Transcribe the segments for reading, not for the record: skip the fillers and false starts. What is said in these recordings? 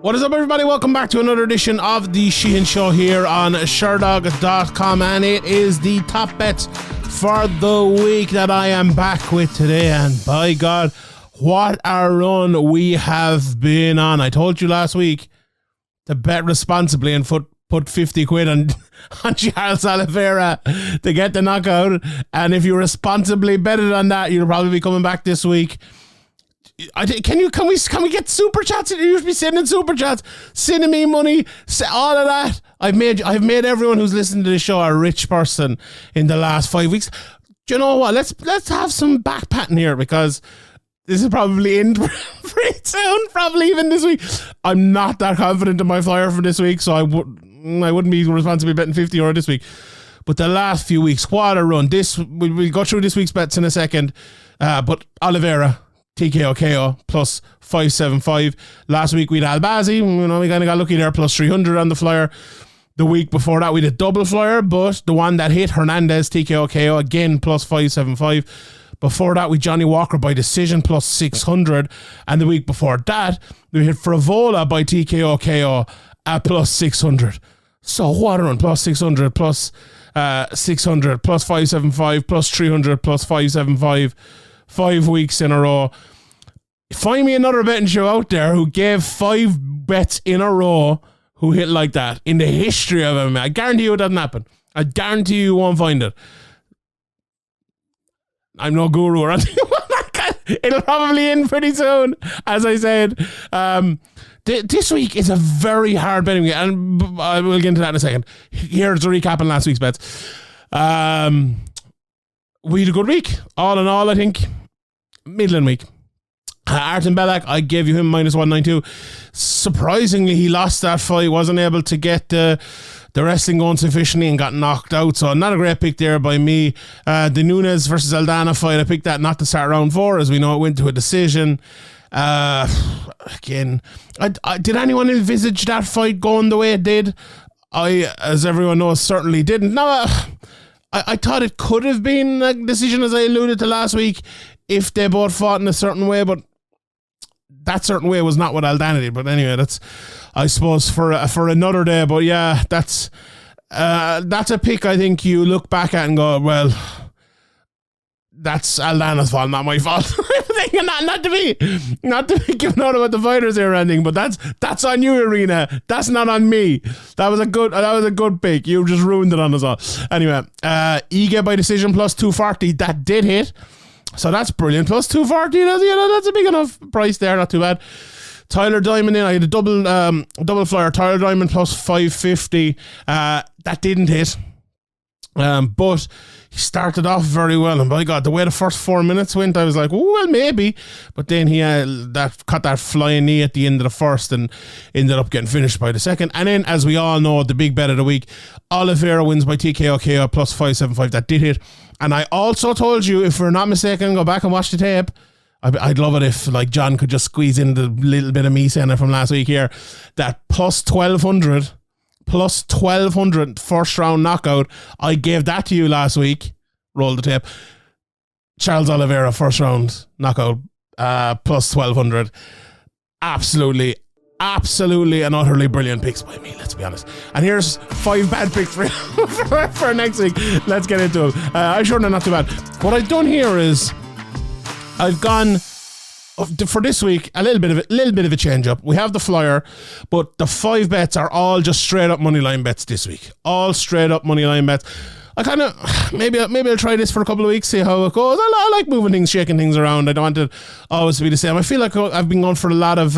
What is up, everybody? Welcome back to another edition of the Sheehan Show here on Sherdog.com, and it is the top bets for the week that I am back with today. And by God, what a run we have been on. I told you last week to bet responsibly and put 50 quid on Charles Oliveira to get the knockout, and if you responsibly betted on that, you'll probably be coming back this week. Can we get super chats? You should be sending super chats, sending me money, all of that. I've made everyone who's listening to the show a rich person in the last 5 weeks. Do you know what? Let's have some back patting here, because this is probably in pretty soon, probably even this week. I'm not that confident in my flyer for this week, so I wouldn't be responsibly betting 50 euro this week. But the last few weeks, what a run! We'll go through this week's bets in a second. But Oliveira, TKO KO plus 575. Last week we had Albazi. We kind of got lucky there, plus 300 on the flyer. The week before that we did double flyer, but the one that hit, Hernandez TKO KO, again plus 575. Before that we Johnny Walker by decision plus 600, and the week before that we hit Frivola by TKO KO at plus 600. So what a run! Plus 600, plus 600, plus 575, plus 300, plus 575. 5 weeks in a row. Find me another betting show out there who gave 5 bets in a row who hit like that in the history of MMA. I guarantee you it doesn't happen. I guarantee you won't find it. I'm no guru or anything. It'll probably end pretty soon, as I said. This week is a very hard betting week, and I will get into that in a second. Here's the recap on last week's bets. We had a good week. All in all, I think middling week. Artem Belak, I gave you him minus 192. Surprisingly, he lost that fight. Wasn't able to get the wrestling going sufficiently and got knocked out. So not a great pick there by me. The Nunes versus Aldana fight, I picked that not to start round 4. As we know, it went to a decision. Again, did anyone envisage that fight going the way it did? I, as everyone knows, certainly didn't. No, I thought it could have been a decision, as I alluded to last week, if they both fought in a certain way, but that certain way was not what Aldana did. But anyway, that's, I suppose, for another day. But yeah, that's a pick I think you look back at and go, well, that's Aldana's fault, not my fault. not to be giving out about the fighters here or anything, but that's on you, Arena. That's not on me. That was a good pick. You just ruined it on us all. Anyway, Ige by decision plus 240. That did hit, so that's brilliant. Plus 240. That's a big enough price there. Not too bad. Tyler Diamond in. I had a double flyer. Tyler Diamond plus 550. That didn't hit. But he started off very well, and by God, the way the first 4 minutes went, I was like, oh, well, maybe. But then he caught that flying knee at the end of the first and ended up getting finished by the second. And then, as we all know, the big bet of the week, Oliveira wins by TKO KO plus 575. That did hit. And I also told you, if we're not mistaken, go back and watch the tape. I'd love it if, like, John could just squeeze in the little bit of me saying it from last week here, that plus 1200 first round knockout. I gave that to you last week. Roll the tape. Charles Oliveira first round knockout, plus 1200. Absolutely and utterly brilliant picks by me, let's be honest. And here's 5 bad picks for next week. Let's get into it. I'm sure they're not too bad. What I've done here is I've gone for this week a little bit of a change up. We have the flyer, but the 5 bets are all just straight up money line bets this week. All straight up money line bets. I kind of maybe I'll try this for a couple of weeks, see how it goes. I like moving things, shaking things around. I don't want it always to be the same. I feel like I've been going for a lot of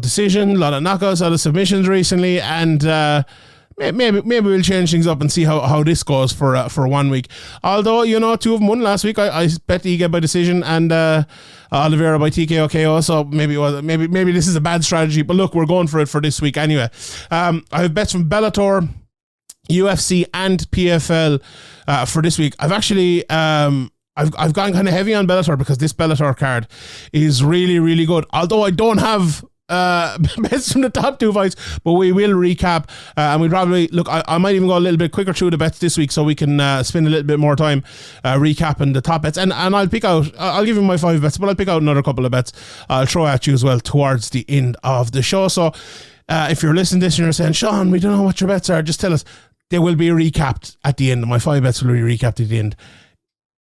decision, a lot of knockouts, a lot of submissions recently, and maybe we'll change things up and see how this goes for 1 week. Although, 2 of them won last week. I bet Ige by decision and Oliveira by TKO KO. So maybe this is a bad strategy. But look, we're going for it for this week anyway. I have bets from Bellator, UFC, and PFL for this week. I've actually I've gone kind of heavy on Bellator because this Bellator card is really, really good. Although I don't have bets from the top 2 fights, but we will recap, and we'll probably look. I might even go a little bit quicker through the bets this week, so we can spend a little bit more time recapping the top bets. And I'll pick out. I'll give you my 5 bets, but I'll pick out another couple of bets I'll throw at you as well towards the end of the show. So if you're listening to this and you're saying, Sean, we don't know what your bets are, just tell us. They will be recapped at the end. My 5 bets will be recapped at the end,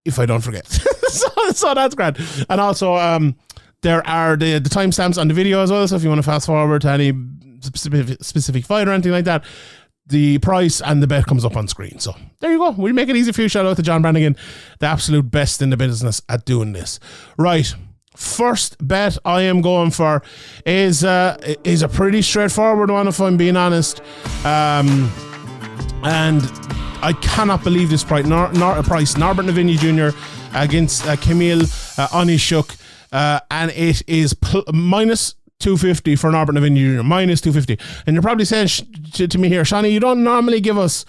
if I don't forget. so that's great. And also, there are the timestamps on the video as well, so if you want to fast forward to any specific fight or anything like that, the price and the bet comes up on screen. So there you go. We'll make it easy for you. Shout out to John Brannigan, the absolute best in the business at doing this. Right. First bet I am going for is a pretty straightforward one, if I'm being honest. And I cannot believe this price. Norbert Novenyi Jr. against Kamil Oniszczuk. And it is minus 250 for Norbert Novenyi Jr. Minus 250. And you're probably saying to me here, Shani, you don't normally give us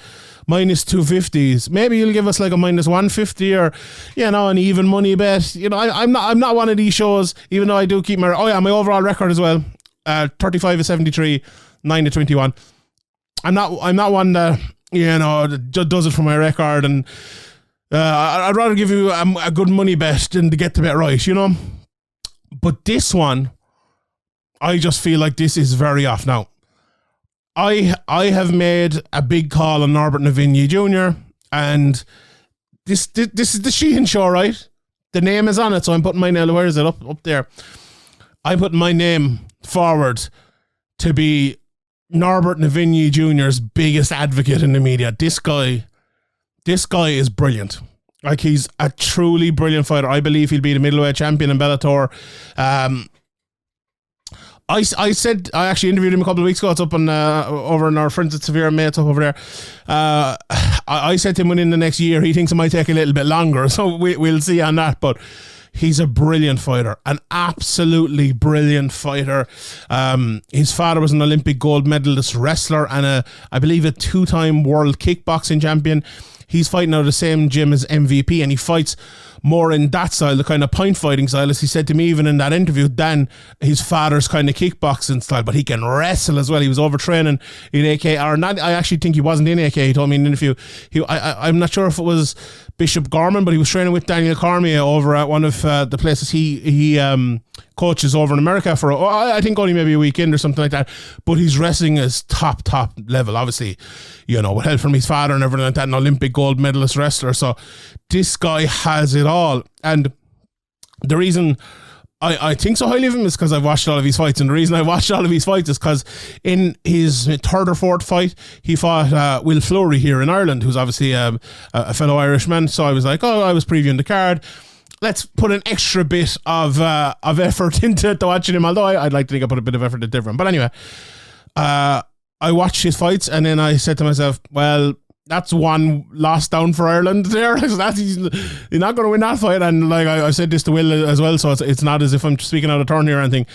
minus 250s. Maybe you'll give us like a minus 150 or, an even money bet. I'm not one of these shows, even though I do keep my overall record as well. 35-73, 9-21. I'm not one that, does it for my record, and I'd rather give you a good money bet than to get the bet right, But this one, I just feel like this is very off now. I have made a big call on Norbert Novenyi Jr. and this is the Sheehan Show, right? The name is on it, so I'm putting my name. Where is it? Up there. I'm putting my name forward to be Norbert Novenyi Jr.'s biggest advocate in the media. This guy is brilliant. Like, he's a truly brilliant fighter. I believe he'll be the middleweight champion in Bellator. I actually interviewed him a couple of weeks ago. It's up on over in our Friends at Severe Mates up over there. I said to him within the next year, he thinks it might take a little bit longer. So we'll see on that. But he's a brilliant fighter, an absolutely brilliant fighter. His father was an Olympic gold medalist wrestler and I believe a 2-time world kickboxing champion. He's fighting out of the same gym as MVP, and he fights more in that style, the kind of point fighting style, as he said to me even in that interview, than his father's kind of kickboxing style. But he can wrestle as well. He was overtraining in AK, or not. I actually think he wasn't in AK. He told me in an interview. I'm not sure if it was Bishop Gorman, but he was training with Daniel Cormier over at one of the places he coaches over in America for, I think only maybe a weekend or something like that. But his wrestling is top level, obviously, with help from his father and everything like that, an Olympic gold medalist wrestler. So this guy has it all. And the reason I think so highly of him is because I've watched all of his fights. And the reason I watched all of his fights is because in his 3rd or 4th fight, he fought Will Fleury here in Ireland, who's obviously a fellow Irishman. So I was like, I was previewing the card. Let's put an extra bit of effort into watching him, although I'd like to think I put a bit of effort into different. But anyway, I watched his fights, and then I said to myself, well, that's one loss down for Ireland there. He's not going to win that fight. And like I said this to Will as well, so it's not as if I'm speaking out of turn here or anything.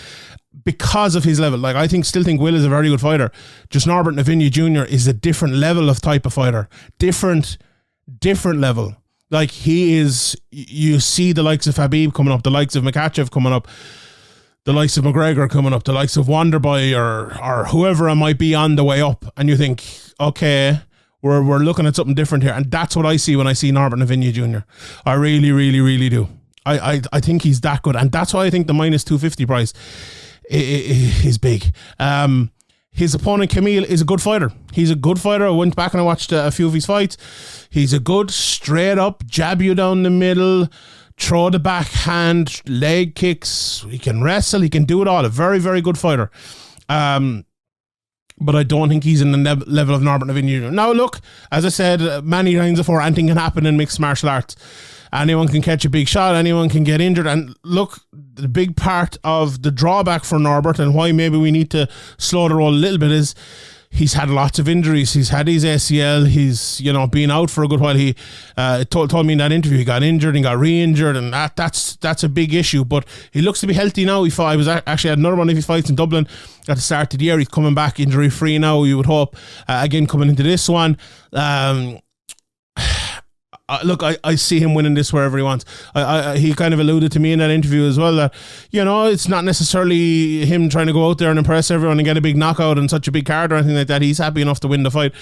Because of his level, like still think Will is a very good fighter. Just Norbert Novenyi Jr. is a different level of type of fighter. Different level. Like, he is, you see the likes of Habib coming up, the likes of Makhachev coming up, the likes of McGregor coming up, the likes of Wonderboy or whoever it might be on the way up, and you think, okay, we're looking at something different here. And that's what I see when I see Norbert Novenyi Jr. I really, really, really do. I think he's that good, and that's why I think the minus 250 price is big. His opponent, Kamil, is a good fighter. He's a good fighter. I went back and I watched a few of his fights. He's a good, straight up, jab you down the middle, throw the backhand, leg kicks. He can wrestle. He can do it all. A very, very good fighter. But I don't think he's in the level of Norbert Novenyi Jr. Now, look, as I said many times before, anything can happen in mixed martial arts. Anyone can catch a big shot. Anyone can get injured. And look, the big part of the drawback for Norbert and why maybe we need to slow the roll a little bit is he's had lots of injuries. He's had his ACL. He's, been out for a good while. He told me in that interview he got injured and got re-injured, and that's a big issue. But he looks to be healthy now. He was actually had another one of his fights in Dublin at the start of the year. He's coming back injury-free now, you would hope. Again, coming into this one. look, I see him winning this wherever he wants. He kind of alluded to me in that interview as well that, it's not necessarily him trying to go out there and impress everyone and get a big knockout and such a big card or anything like that. He's happy enough to win the fight.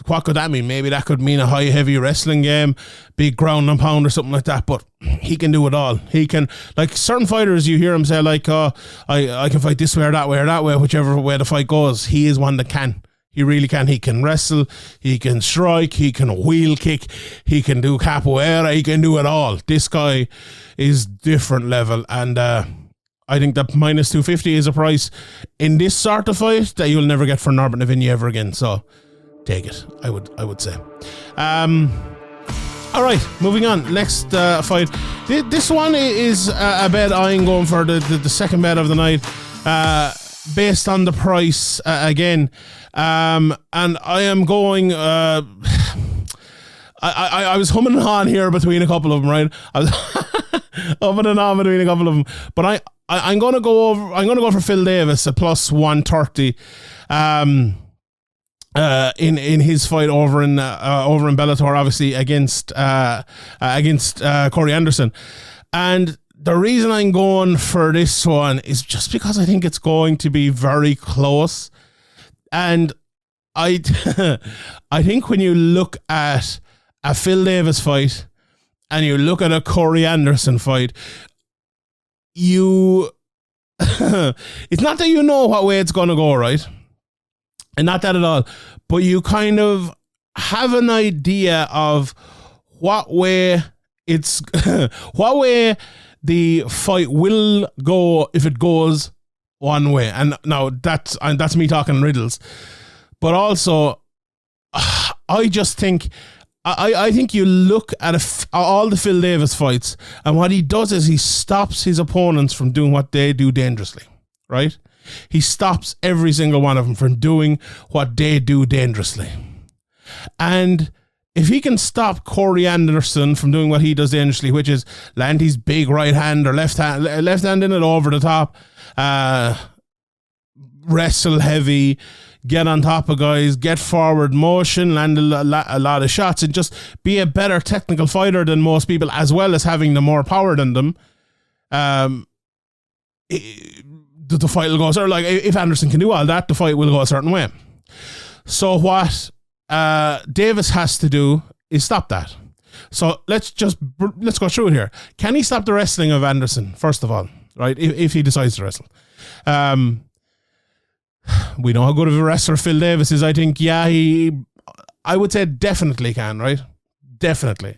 What could that mean? Maybe that could mean a high, heavy wrestling game, big ground and pound or something like that. But he can do it all. He can, like certain fighters, you hear him say like, I can fight this way or that way, whichever way the fight goes. He is one that can. He really can. He can wrestle. He can strike. He can wheel kick. He can do capoeira. He can do it all. This guy is different level. And I think that minus 250 is a price in this sort of fight that you'll never get for Norbert Novenyi ever again. So take it, I would say. All right, moving on. Next fight. This one is a bet I'm going for, the second bet of the night, based on the price again. And I am going. I was humming and hawing here between a couple of them, right? I was humming and hawing between a couple of them, but I'm going to go over. I'm going to go for Phil Davis at plus 130. In his fight over in Bellator, obviously against Corey Anderson. And the reason I'm going for this one is just because I think it's going to be very close. And I think when you look at a Phil Davis fight and you look at a Corey Anderson fight, it's not that you know what way it's going to go, right? And not that at all, but you kind of have an idea of what way what way the fight will go if it goes one way. And now that's me talking riddles, but also I just think I think you look at all the Phil Davis fights, and what he does is he stops his opponents from doing what they do dangerously, right? He stops every single one of them from doing what they do dangerously. And if he can stop Corey Anderson from doing what he does dangerously, which is land his big right hand or left hand in it over the top, wrestle heavy, get on top of guys, get forward motion, land a lot of shots, and just be a better technical fighter than most people, as well as having the more power than them, the fight will go certain. Like, if Anderson can do all that, the fight will go a certain way. So what Davis has to do is stop that. So let's go through it here. Can he stop the wrestling of Anderson, first of all, right? If he decides to wrestle. We know how good of a wrestler Phil Davis is. I think, I would say definitely can, right? Definitely.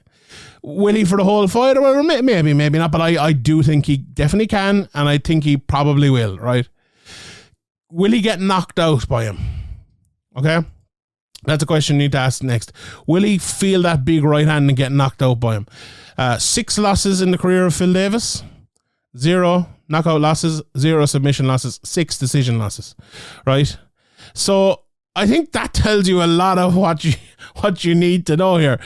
Will he for the whole fight? Or maybe not, but I do think he definitely can, and I think he probably will, right? Will he get knocked out by him? Okay? That's a question you need to ask next. Will he feel that big right hand and get knocked out by him? 6 losses in the career of Phil Davis. 0 knockout losses, 0 submission losses, 6 decision losses, right? So I think that tells you a lot of what you need to know here.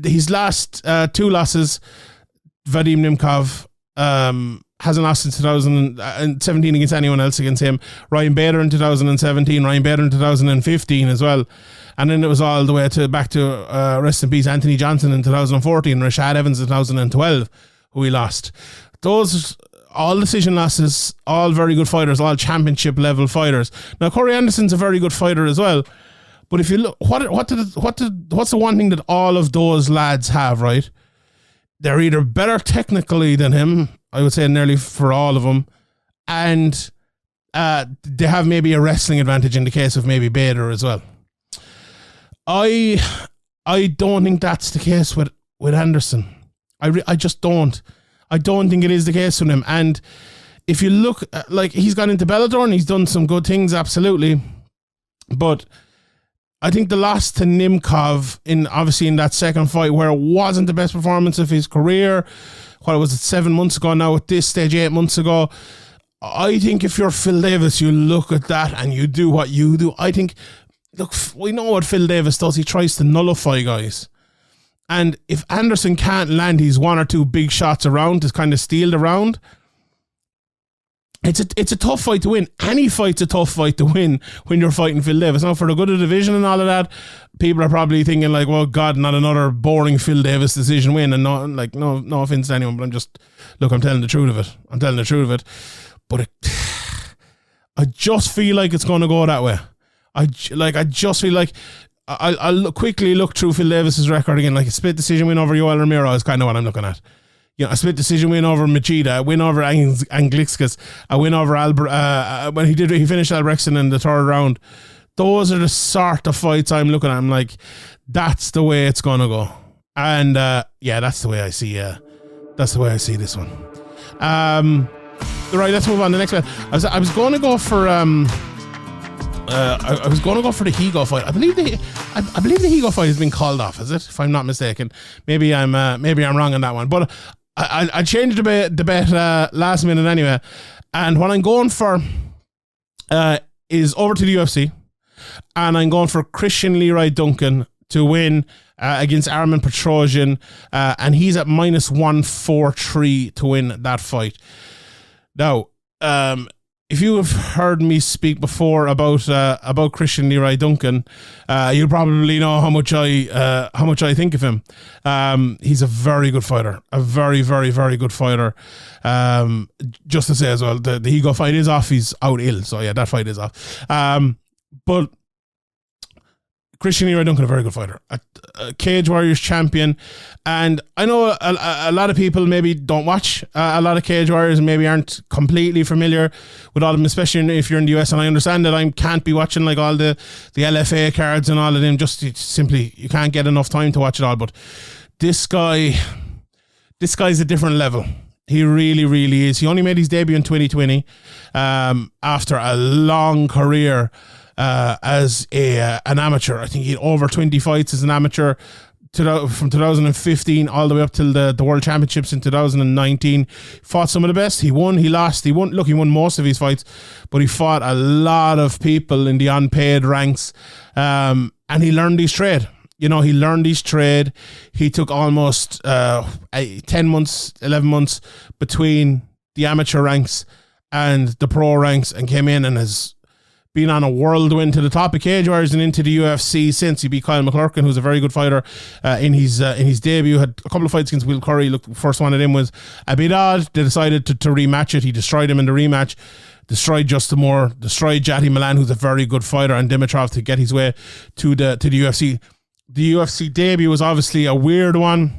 His last 2 losses, Vadim Nemkov hasn't lost since 2017 against anyone else against him. Ryan Bader in 2017, Ryan Bader in 2015 as well. And then it was all the way back to rest in peace, Anthony Johnson in 2014, Rashad Evans in 2012, who he lost. Those all decision losses, all very good fighters, all championship level fighters. Now Corey Anderson's a very good fighter as well. But if you look, what's the one thing that all of those lads have, right? They're either better technically than him, I would say nearly for all of them, and they have maybe a wrestling advantage in the case of maybe Bader as well. I don't think that's the case with Anderson. I just don't. I don't think it is the case with him. And if you look, like, he's gone into Bellator and he's done some good things, absolutely. But I think the loss to Nemkov obviously in that second fight, where it wasn't the best performance of his career, what was it, 7 months ago now, at this stage 8 months ago, I think if you're Phil Davis, you look at that and you do what you do. I think, look, we know what Phil Davis does. He tries to nullify guys. And if Anderson can't land his 1 or 2 big shots around to kind of steal the round, it's a tough fight to win. Any fight's a tough fight to win when you're fighting Phil Davis. Now, for the good of the division and all of that, people are probably thinking like, well, God, not another boring Phil Davis decision win. And no offense to anyone, but I'm telling the truth of it. But I just feel like it's going to go that way. I just feel like I'll quickly look through Phil Davis's record again. Like a split decision win over Yoel Romero is kind of what I'm looking at. A split decision win over Machida, a win over Anglikskas, a win over when he finished Albrechtsen in the third round. Those are the sort of fights I'm looking at. I'm like, that's the way it's gonna go. And that's the way I see. That's the way I see this one. Right, let's move on to the next one. I was going to go for I was going to go for the Higo fight. I believe the Higo fight has been called off. Is it? If I'm not mistaken, maybe I'm wrong on that one. But I changed the bet last minute anyway, and what I'm going for is over to the UFC, and I'm going for Christian Leroy Duncan to win against Armen Petrosyan, and he's at -143 to win that fight. Now, if you have heard me speak before about Christian Leroy Duncan, you probably know how much I think of him. He's a very good fighter, a very, very, very good fighter. Just to say as well, the Higo fight is off. He's out ill, so yeah, that fight is off. But Christian Leroy Duncan, a very good fighter, a Cage Warriors champion, and I know a lot of people maybe don't watch a lot of Cage Warriors and maybe aren't completely familiar with all of them, especially if you're in the US. And I understand that I can't be watching like all the LFA cards and all of them. Just simply you can't get enough time to watch it all. But this guy's a different level. He really, really is. He only made his debut in 2020 after a long career as an amateur. I think he had over 20 fights as an amateur from 2015 all the way up till the World Championships in 2019. Fought some of the best. He won, he lost. He won most of his fights, but he fought a lot of people in the unpaid ranks, and he learned his trade. He learned his trade. He took almost 10 months, 11 months between the amateur ranks and the pro ranks, and came in and has been on a whirlwind to the top of Cage Warriors and into the UFC since. He beat Kyle McClurkin, who's a very good fighter, in his debut. Had a couple of fights against Will Curry. Look, the first one of them was a bit odd. They decided to rematch it. He destroyed him in the rematch. Destroyed Justin Moore. Destroyed Jati Milan, who's a very good fighter, and Dimitrov to get his way to the UFC. The UFC debut was obviously a weird one.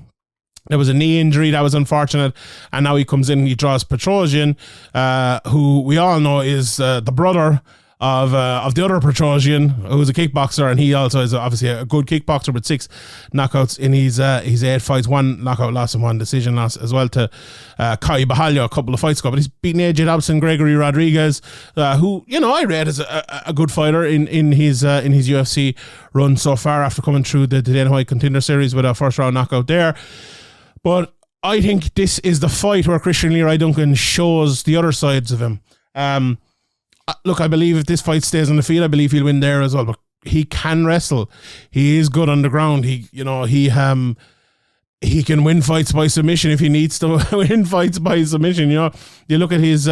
There was a knee injury that was unfortunate, and now he comes in and he draws Petrosyan, who we all know is the brother of the other Petrosyan, who's a kickboxer, and he also is obviously a good kickboxer with 6 knockouts in his 8 fights, 1 knockout loss and 1 decision loss as well to Kai Bahalio a couple of fights ago. But he's beaten AJ Dobson, Gregory Rodriguez, who I rate as a good fighter in his UFC run so far after coming through the Dana White Contender Series with a first round knockout there. But I think this is the fight where Christian Leroy Duncan shows the other sides of him. Look, I believe if this fight stays on the field, I believe he'll win there as well. But he can wrestle. He is good on the ground. He can win fights by submission if he needs to win fights by submission. You look at his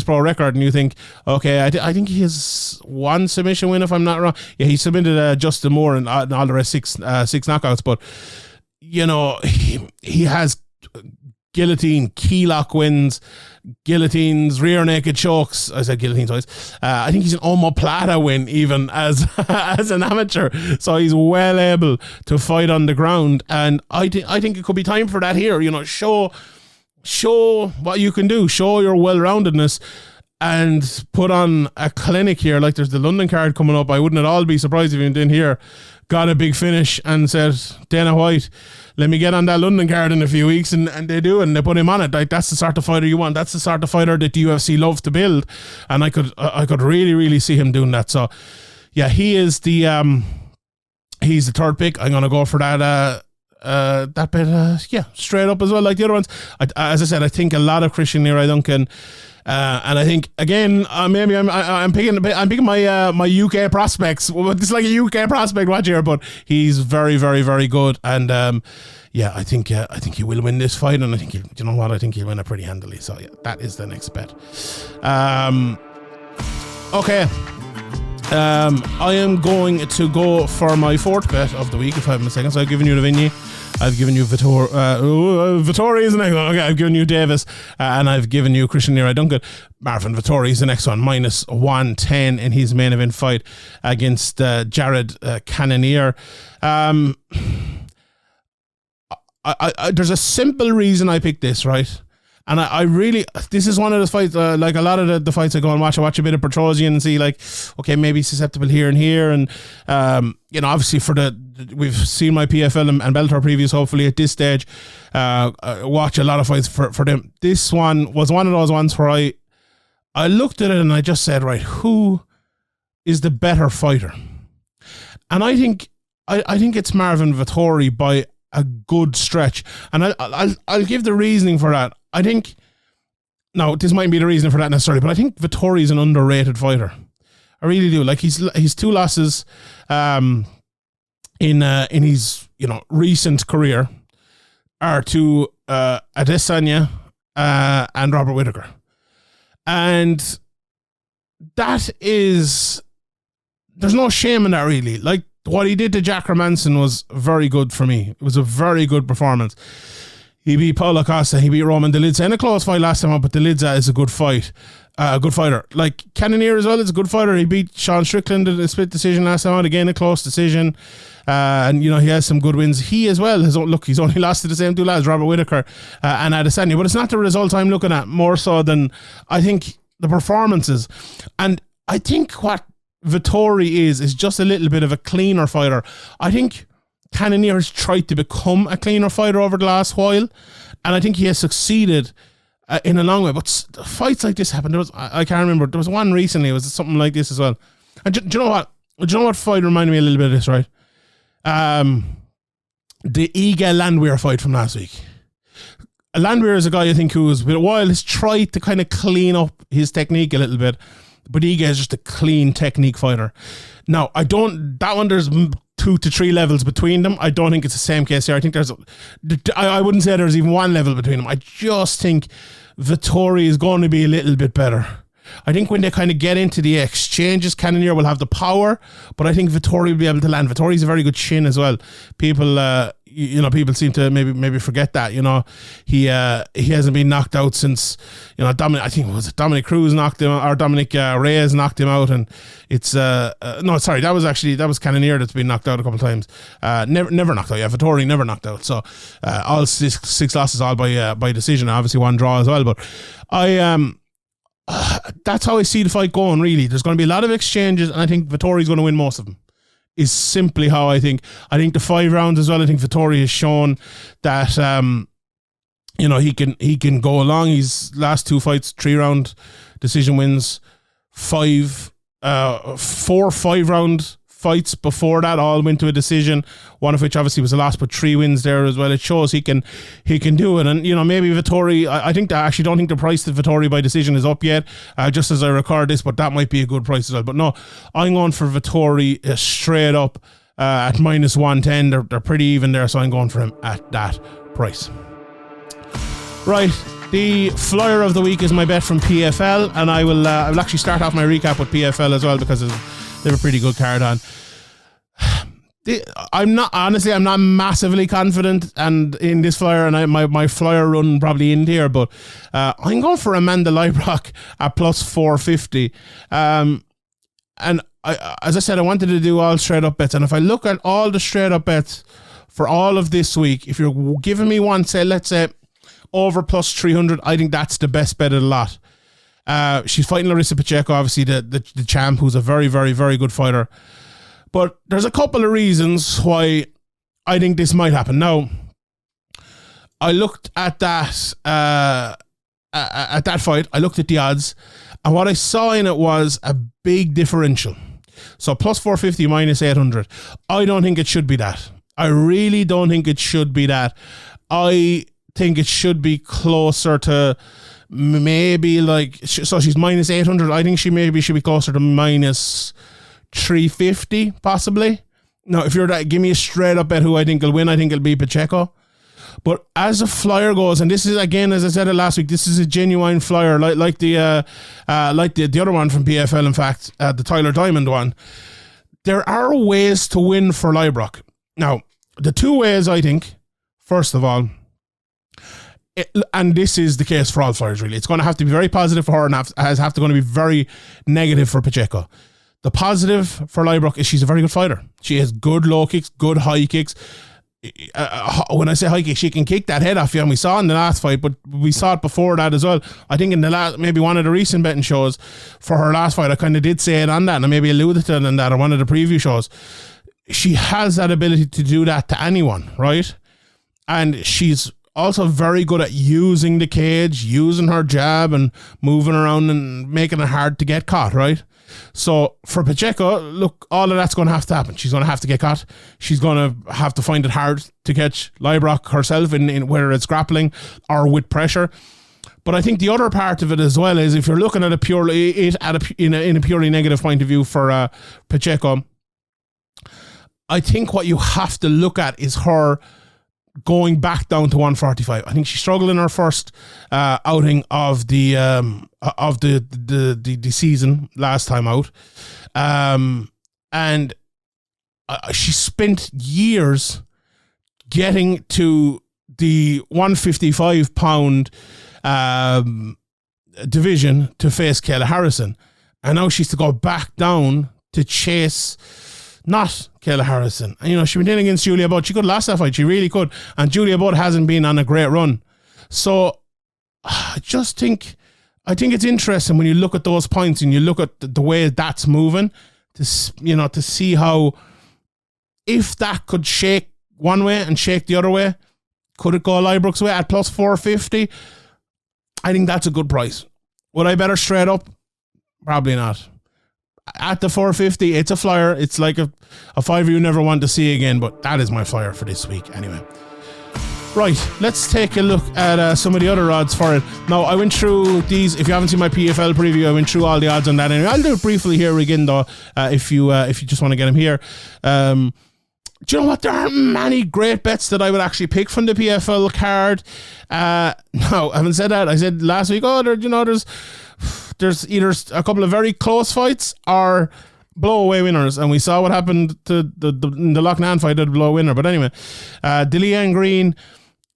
pro record and you think, okay, I think he has 1 submission win if I'm not wrong. Yeah, he submitted Justin Moore and all the rest 6 knockouts. But he has guillotine, key lock wins, guillotines, rear naked chokes. I said guillotine twice. I think he's an omoplata win even as an amateur. So he's well able to fight on the ground, and I think it could be time for that here. Show what you can do. Show your well-roundedness. And put on a clinic here. Like there's the London card coming up. I wouldn't at all be surprised if you didn't hear. Got a big finish and said, Dana White, let me get on that London card in a few weeks, and they do, and they put him on it. Like that's the sort of fighter you want. That's the sort of fighter that the UFC loves to build, and I could really, really see him doing that. So yeah, he's the third pick. I'm gonna go for that that bet, straight up as well, like the other ones. As I said, I think a lot of Cannonier, Duncan. And I think again, maybe I'm picking my UK prospects. Well, it's like a UK prospect watch here, but he's very, very, very good. And I think he will win this fight, and I think I think he'll win it pretty handily. So yeah, that is the next bet. Okay. I am going to go for my fourth bet of the week, if I have a second. So I've given you Novenyi, I've given you Vettori. Vettori is the next one. Okay, I've given you Davis, and I've given you Cannonier, Duncan. Marvin Vettori is the next one, minus 110 in his main event fight against Jared Cannonier. There's a simple reason I picked this, right? And I really, this is one of those fights, like a lot of the fights I go and watch. I watch a bit of Petrosyan and see, like, okay, maybe he's susceptible here and here. And, obviously we've seen my PFL and Bellator previews, hopefully at this stage, watch a lot of fights for them. This one was one of those ones where I looked at it and I just said, right, who is the better fighter? And I think it's Marvin Vettori by a good stretch. And I'll give the reasoning for that. I think, now this might be the reason for that necessarily, but I think Vettori is an underrated fighter. I really do. Like he's two losses in his recent career are to Adesanya and Robert Whittaker, and that is, there's no shame in that really. Like what he did to Jack Hermanson was very good for me. It was a very good performance. He beat Paulo Costa, he beat Roman Dolidze in a close fight last time out, but Dolidze is a good fighter. Like Cannonier as well is a good fighter. He beat Sean Strickland in a split decision last time out, again a close decision. And he has some good wins. He as well he's only lost to the same two lads, Robert Whittaker and Adesanya, but it's not the result I'm looking at, more so than I think the performances. And I think what Vettori is just a little bit of a cleaner fighter. I think Cannonier has tried to become a cleaner fighter over the last while, and I think he has succeeded in a long way. But fights like this happen. I can't remember. There was one recently. It was something like this as well. And do you know what? Do you know what fight reminded me a little bit of this, right? The Iga Landwehr fight from last week. Landwehr is a guy I think who has been a while has tried to kind of clean up his technique a little bit, but Iga is just a clean technique fighter. Now, there's 2 to 3 levels between them. I don't think it's the same case here. I think I wouldn't say there's even one level between them. I just think Vettori is going to be a little bit better. I think when they kind of get into the exchanges, Cannonier will have the power, but I think Vettori will be able to land. Vettori's a very good chin as well. People seem to maybe forget that. He hasn't been knocked out since Dominic Cruz knocked him out, or Dominic Reyes knocked him out, and it's that was Cannonier that's been knocked out a couple of times. Never knocked out. Yeah, Vettori never knocked out. So all six losses all by decision. Obviously one draw as well, but that's how I see the fight going. Really, there's going to be a lot of exchanges, and I think Vettori's going to win most of them. Is simply how I think. I think the 5 rounds as well. I think Vettori has shown that he can go along. His last 2 fights, 3-round decision wins. 4 5-round fights before that all went to a decision. One of which obviously was a loss, but 3 wins there as well. It shows he can do it. And maybe Vettori. I actually don't think the price of Vettori by decision is up yet. Just as I record this, but that might be a good price as well. But no, I'm going for Vettori straight up at minus 110. They're pretty even there, so I'm going for him at that price. Right. The flyer of the week is my bet from PFL, and I will actually start off my recap with PFL as well because they have a pretty good card on. I'm not massively confident and in this flyer, and my flyer run probably in here, but I'm going for Amanda Leibrock at plus 450. And as I said, I wanted to do all straight up bets, and if I look at all the straight up bets for all of this week, if you're giving me one, let's say over plus 300, I think that's the best bet of the lot. She's fighting Larissa Pacheco, obviously the champ, who's a very, very, very good fighter. But there's a couple of reasons why I think this might happen. Now, I looked at that fight. I looked at the odds, and what I saw in it was a big differential. So plus 450, minus 800. I don't think it should be that. I really don't think it should be that. I think it should be closer to maybe like, so she's minus 800. I think she maybe should be closer to minus 350, possibly. Now, if you're that, give me a straight up bet who I think will win. I think it'll be Pacheco. But as a flyer goes, and this is, again, as I said it last week, this is a genuine flyer, like the other one from PFL, in fact, the Tyler Diamond one. There are ways to win for Leibrock. Now, the two ways, I think, first of all, and this is the case for all flyers, really, it's going to have to be very positive for her and have to going to be very negative for Pacheco. The positive for Leibrock is she's a very good fighter. She has good low kicks, good high kicks. When I say high kick, she can kick that head off you, and we saw in the last fight, but we saw it before that as well. I think in the last, maybe one of the recent betting shows for her last fight, I kind of did say it on that, and I maybe alluded to it in that, or one of the preview shows. She has that ability to do that to anyone, right? And she's also very good at using the cage, using her jab and moving around and making it hard to get caught, right? So for Pacheco, look, all of that's going to have to happen. She's going to have to get caught. She's going to have to find it hard to catch Leibrock herself, in whether it's grappling or with pressure. But I think the other part of it as well is, if you're looking at in a purely negative point of view for Pacheco, I think what you have to look at is her going back down to 145. I think she struggled in her first outing of the season last time out, and she spent years getting to the 155 pound division to face Kayla Harrison, and now she's to go back down to chase not Kayla Harrison. And, you know, she's been in against Julia Budd. She could have lost that fight. She really could. And Julia Budd hasn't been on a great run. So I think it's interesting when you look at those points and you look at the way that's moving, to see how, if that could shake one way and shake the other way, could it go Leibrock's way at plus 450? I think that's a good price. Would I bet her straight up? Probably not. At the 450, it's a flyer. It's like a fiver you never want to see again, but that is my flyer for this week anyway. Right, let's take a look at some of the other odds for it. Now, I went through these. If you haven't seen my PFL preview, I went through all the odds on that anyway. I'll do it briefly here again, though, if you just want to get them here. Do you know what? There aren't many great bets that I would actually pick from the PFL card. No, I haven't said that. I said last week, there's either a couple of very close fights or blow-away winners, and we saw what happened to the Loughnane fight, the blow winner. But anyway, D'Elia and Green,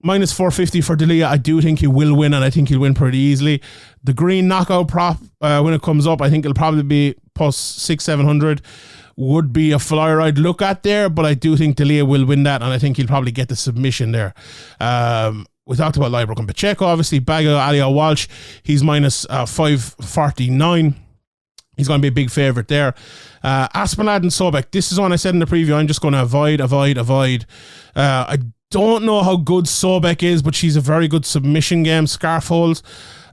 minus 450 for D'Elia. I do think he will win, and I think he'll win pretty easily. The Green knockout prop, when it comes up, I think it'll probably be plus 600-700. Would be a flyer I'd look at there, but I do think D'Elia will win that, and I think he'll probably get the submission there. We talked about Leibrock and Pacheco, obviously. Bago, Alio Walsh, he's minus 549. He's going to be a big favourite there. Aspinall and Sobek, this is one I said in the preview. I'm just going to avoid. I don't know how good Sobek is, but she's a very good submission game. Scarf holds.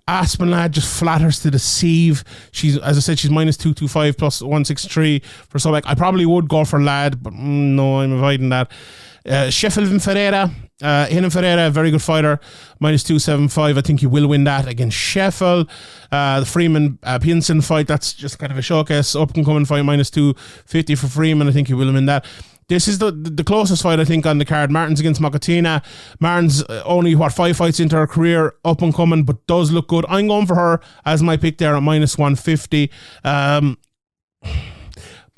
Aspinall just flatters to deceive. She's, as I said, she's minus 225 plus 163 for Sobek. I probably would go for Lad, but no, I'm avoiding that. Sheffield and Ferreira. Hidden Ferreira, a very good fighter, minus 275. I think he will win that against Sheffield. The Freeman Pinson fight, that's just kind of a showcase. Up and coming fight, minus 250 for Freeman. I think he will win that. This is the closest fight, I think, on the card. Martin's against Mokatina. Martin's only, 5 fights into her career, up and coming, but does look good. I'm going for her as my pick there at minus 150. But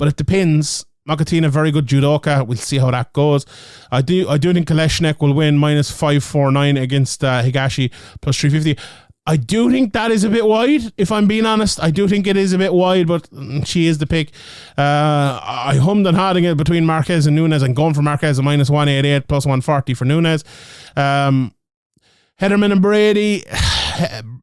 it depends. Mokatina, very good judoka. We'll see how that goes. I do think Kolesnik will win, minus 549 against Higashi, plus 350. I do think that is a bit wide, if I'm being honest. I do think it is a bit wide, but she is the pick. I hummed and hawed it between Marquez and Nunes. I'm going for Marquez at minus 188, plus 140 for Nunes. Hederman and Brady.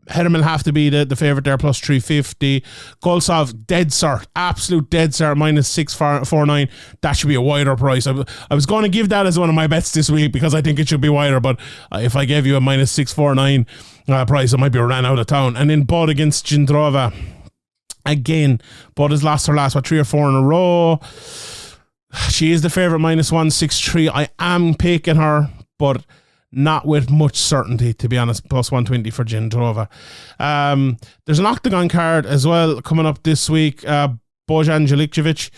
Hederman will have to be the favourite there, plus 350. Golsov, dead cert, absolute dead cert, minus 649. That should be a wider price. I was going to give that as one of my bets this week because I think it should be wider, but if I gave you a minus 649 price, I might be ran out of town. And then Bud against Jindrova. Again, Bud has lost her last, 3 or 4 in a row. She is the favourite, minus 163. I am picking her, but not with much certainty, to be honest. Plus 120 for Jindrova. There's an octagon card as well coming up this week. Bojan Jelikcevic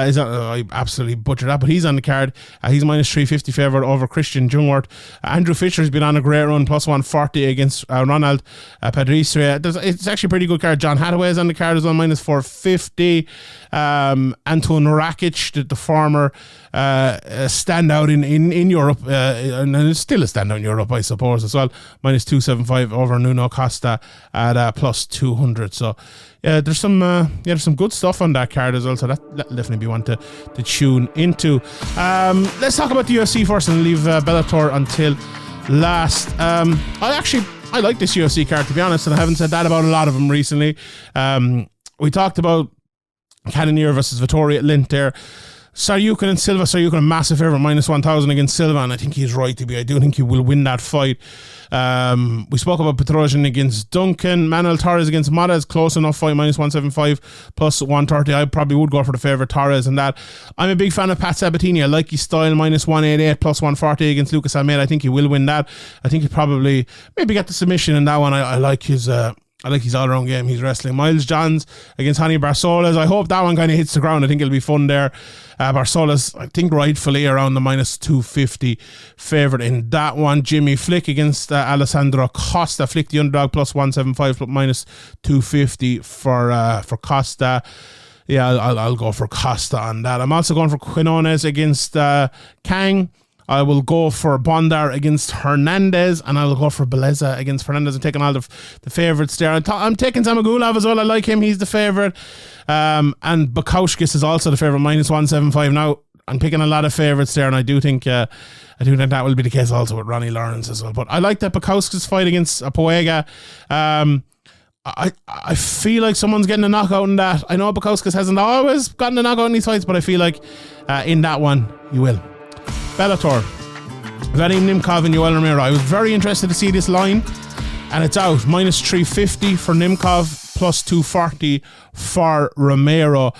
is I absolutely butchered that, but he's on the card. He's minus 350 favourite over Christian Jungwirth. Andrew Fisher's been on a great run, plus 140 against Ronald Petrosyan. It's actually a pretty good card. John Hathaway is on the card as well, minus 450. Anton Rakic, the former standout in Europe, and it's still a standout in Europe, I suppose, as well. Minus 275 over Nuno Costa at plus 200. So there's some good stuff on that card as well, so that'll definitely be one to tune into. Let's talk about the UFC first and leave Bellator until last. I like this UFC card, to be honest, and I haven't said that about a lot of them recently. We talked about Cannonier versus Vettori at Lint there. Saryukin and Silva. Saryukin a massive favourite, minus 1,000 against Silva, and I think he's right to be. I do think he will win that fight. We spoke about Petrosyan against Duncan. Manuel Torres against Moraes, close enough fight, minus 175 plus 130. I probably would go for the favourite Torres in that. I'm a big fan of Pat Sabatini. I like his style, minus 188 plus 140 against Lucas Almeida. I think he will win that. I think he probably maybe get the submission in that one. I like his all-around game. He's wrestling. Miles Johns against Hani Barsolas. I hope that one kind of hits the ground. I think it'll be fun there. Barsolas, I think rightfully around the minus 250 favourite in that one. Jimmy Flick against Alessandro Costa. Flick the underdog, plus 175 plus minus 250 for Costa. Yeah, I'll go for Costa on that. I'm also going for Quinones against Kang. I will go for Bondar against Hernandez, and I will go for Beleza against Fernandez. I'm taking all the favourites there. I'm taking Zamagulov as well. I like him. He's the favourite. And Bukowskis is also the favourite, minus 175. Now, I'm picking a lot of favourites there, and I do think that will be the case also with Ronnie Lawrence as well. But I like that Bukowskis fight against Poega. I feel like someone's getting a knockout in that. I know Bukowskis hasn't always gotten a knockout in these fights, but I feel like in that one, you will. Bellator, Vadim Nemkov and Yoel Romero. I was very interested to see this line, and it's out. Minus 350 for Nemkov, plus 240 for Romero.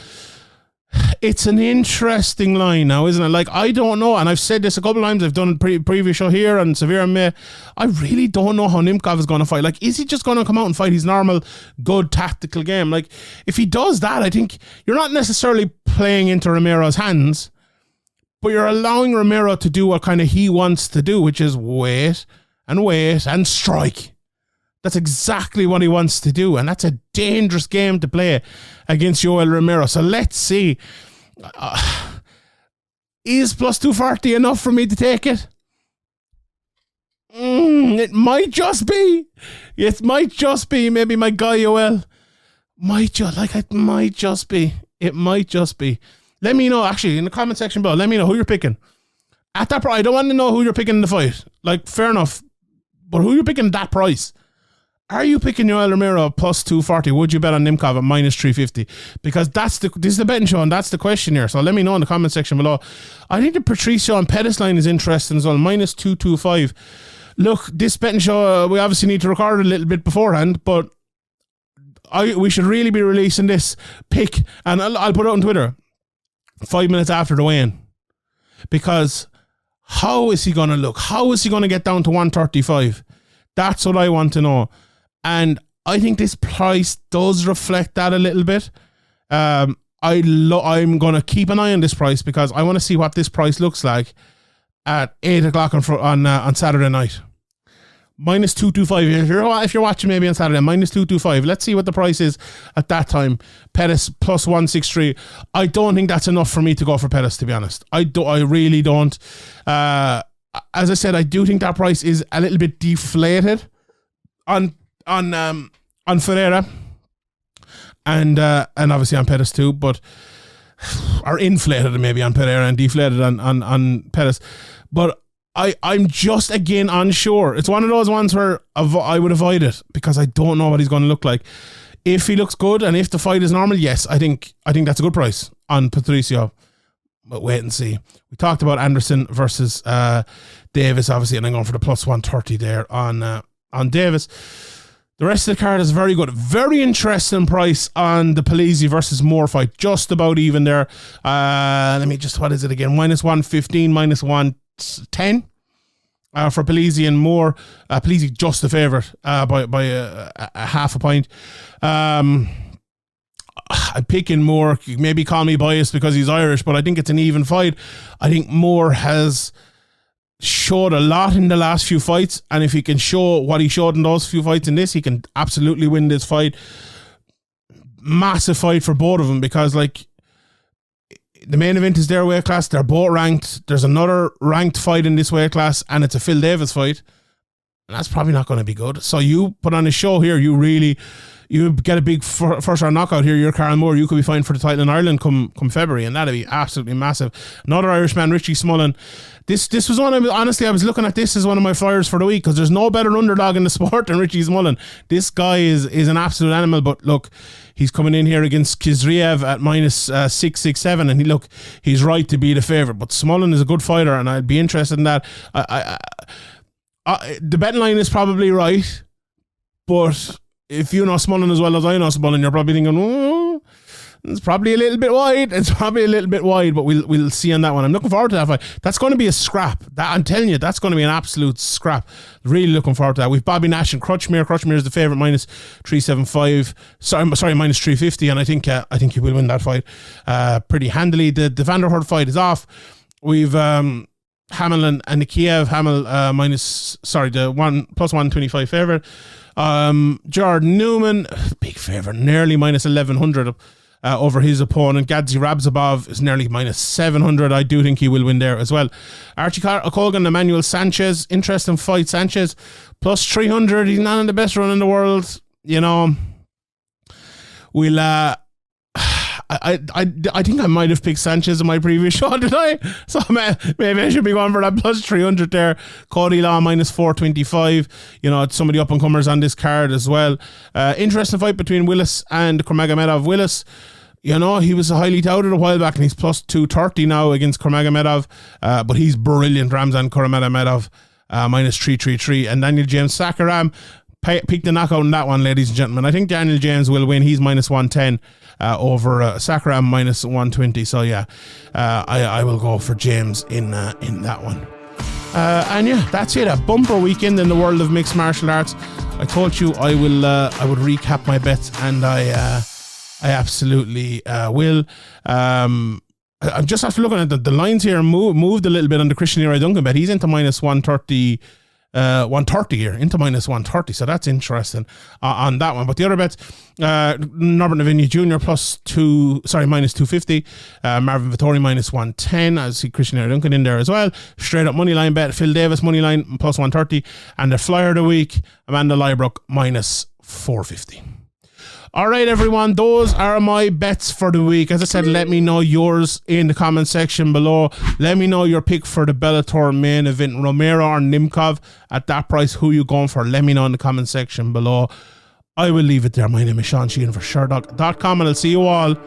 It's an interesting line now, isn't it? Like, I don't know, and I've said this a couple of times. I've done a previous show here on Severe and May. I really don't know how Nemkov is going to fight. Like, is he just going to come out and fight his normal, good tactical game? Like, if he does that, I think you're not necessarily playing into Romero's hands, but you're allowing Romero to do what kind of he wants to do, which is wait and strike. That's exactly what he wants to do, and that's a dangerous game to play against Yoel Romero. So let's see. Is plus 240 enough for me to take it? It might just be. It might just be. Maybe my guy Yoel it might just be. It might just be. Let me know, actually, in the comment section below. Let me know who you're picking. At that price, I don't want to know who you're picking in the fight. Like, fair enough. But who you're picking at that price? Are you picking Yoel Romero plus 240? Would you bet on Nemkov at minus 350? Because this is the betting show, and that's the question here. So let me know in the comment section below. I think the Petrosyan Pettis line is interesting as well. Minus 225. Look, this betting show, we obviously need to record a little bit beforehand, but we should really be releasing this pick, and I'll put it on Twitter 5 minutes after the weigh-in, because how is he going to look? How is he going to get down to 135? That's what I want to know, and I think this price does reflect that a little bit. I'm going to keep an eye on this price because I want to see what this price looks like at 8 o'clock on Saturday night. Minus 225. If you're watching maybe on Saturday, minus 225. Let's see what the price is at that time. Pettis plus 163. I don't think that's enough for me to go for Pettis, to be honest. I really don't. As I said, I do think that price is a little bit deflated on Ferreira and obviously on Pettis too, but or inflated maybe on Pereira and deflated on Pettis. But I'm just again unsure. It's one of those ones where I would avoid it because I don't know what he's going to look like. If he looks good and if the fight is normal, yes, I think that's a good price on Petrosyan. But wait and see. We talked about Anderson versus Davis, obviously, and I'm going for the plus 130 there on Davis. The rest of the card is very good. Very interesting price on the Polizzi versus Moore fight. Just about even there. Let me just, what is it again? -115, -110 for Polizzi and Moore. Polizzi just the favourite by a half a point. I'm picking Moore. Maybe call me biased because he's Irish, but I think it's an even fight. I think Moore has showed a lot in the last few fights, and if he can show what he showed in those few fights in this, he can absolutely win this fight. Massive fight for both of them, because like the main event is their weight class, they're both ranked, there's another ranked fight in this weight class, and it's a Phil Davis fight, and that's probably not going to be good. So you put on a show here, you get a big first round knockout here, you're Karen Moore, you could be fighting for the title in Ireland come February, and that'd be absolutely massive. Another Irishman, Richie Smullen. This was one of, honestly, I was looking at this as one of my flyers for the week, because there's no better underdog in the sport than Richie Smullen. This guy is an absolute animal, but look, he's coming in here against Kizriev at -667, and he's right to be the favourite, but Smullen is a good fighter, and I'd be interested in that. The betting line is probably right, but if you know Smullen as well as I know Smullen, you're probably thinking, oh, it's probably a little bit wide. It's probably a little bit wide, but we'll see on that one. I'm looking forward to that fight. That's going to be a scrap. I'm telling you, that's going to be an absolute scrap. Really looking forward to that. We've Bobby Nash and Crutchmere. Crutchmere is the favourite, -375. Sorry, -350, and I think he will win that fight pretty handily. The Vanderhoort fight is off. We've Hamill and Nikiev. Hamill the +125 favourite. Jordan Newman, big favourite, nearly -1100 over his opponent. Gadzi Rabzabov is nearly -700. I do think he will win there as well. Archie Colgan, Emmanuel Sanchez, interesting fight. Sanchez +300. He's not in the best run in the world. You know, we'll I think I might have picked Sanchez in my previous show, did I? So maybe I should be going for that +300 there. Cody Law -425. You know, some of the up-and-comers on this card as well. Interesting fight between Willis and Kurmagomedov. Willis, you know, he was highly touted a while back, and he's +230 now against Kurmagomedov. But he's brilliant, Ramzan Kurmagomedov, -333. And Daniel James Sakaram, pick the knockout in that one, ladies and gentlemen. I think Daniel James will win. He's -110 over Sakaram -120. So yeah, I will go for James in that one. And yeah, that's it. A bumper weekend in the world of mixed martial arts. I told you I would recap my bets, and I absolutely will. I'm just after looking at the lines here, moved a little bit on the Christian Leroy Duncan bet. He's into -130. 130 here, into -130, so that's interesting on that one. But the other bets, Norbert Novenyi Jr. -250, Marvin Vettori -110. I see Christian Leroy Duncan in there as well. Straight up money line bet, Phil Davis money line +130, and the flyer of the week, Amanda Leibrock -450. All right, everyone, those are my bets for the week. As I said, let me know yours in the comment section below. Let me know your pick for the Bellator main event, Romero or Nemkov. At that price, who you going for? Let me know in the comment section below. I will leave it there. My name is Sheehan for Sherdog.com, and I'll see you all